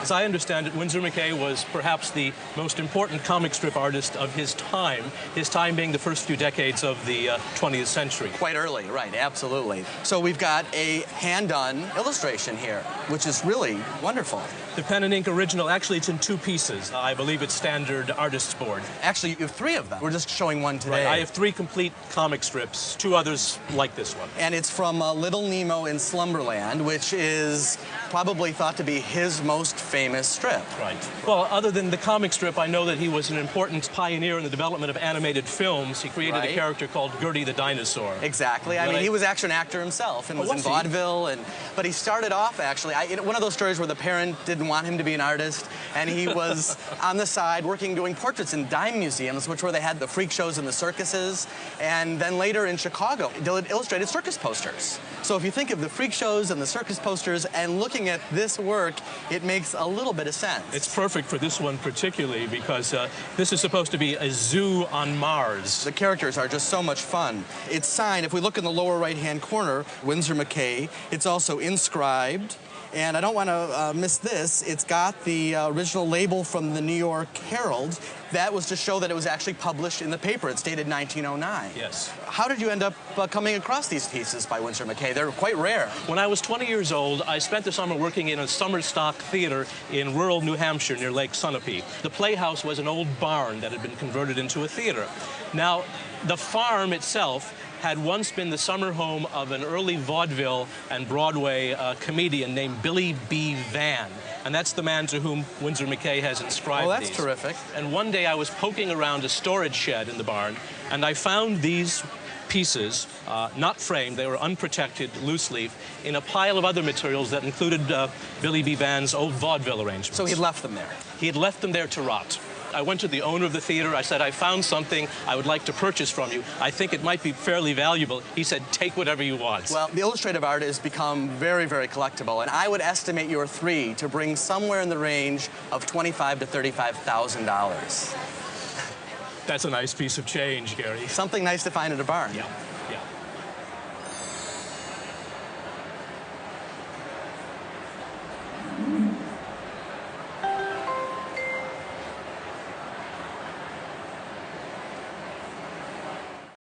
As I understand it, Winsor McCay was perhaps the most important comic strip artist of his time being the first few decades of the 20th century. Quite early, right, absolutely. So we've got a hand-done illustration here, which is really wonderful. The pen and ink original, actually it's in two pieces. I believe it's standard artist's board. Actually, you have three of them. We're just showing one today. Right. I have three complete comic strips, two others like this one. And it's from Little Nemo in Slumberland, which is probably thought to be his most famous strip. Right. Well, other than the comic strip, I know that he was an important pioneer in the development of animated films. He created a character called Gertie the Dinosaur. Exactly. I mean, he was actually an actor himself and was in vaudeville. But he started off, actually, one of those stories where the parent didn't want him to be an artist, and he was on the side working, doing portraits in dime museums, which were they had the freak shows and the circuses, and then later in Chicago, illustrated circus posters. So if you think of the freak shows and the circus posters and looking at this work, it makes a little bit of sense. It's perfect for this one particularly because this is supposed to be a zoo on Mars. The characters are just so much fun. It's signed, if we look in the lower right-hand corner, Winsor McCay. It's also inscribed. And I don't want to miss this. It's got the original label from the New York Herald. That was to show that it was actually published in the paper. It's dated 1909. Yes. How did you end up coming across these pieces by Winsor McCay? They're quite rare. When I was 20 years old, I spent the summer working in a summer stock theater in rural New Hampshire near Lake Sunapee. The Playhouse was an old barn that had been converted into a theater. Now, the farm itself had once been the summer home of an early vaudeville and Broadway comedian named Billy B. Van. And that's the man to whom Winsor McCay has inscribed these. Oh, that's these. terrific. And one day I was poking around a storage shed in the barn, and I found these pieces, not framed, they were unprotected, loose leaf, in a pile of other materials that included Billy B. Van's old vaudeville arrangements. So he'd left them there? He had left them there to rot. I went to the owner of the theater. I said, I found something I would like to purchase from you. I think it might be fairly valuable. He said, take whatever you want. Well, the illustrative art has become very, very collectible, and I would estimate your three to bring somewhere in the range of $25,000 to $35,000. That's a nice piece of change, Gary. Something nice to find at a barn. Yeah.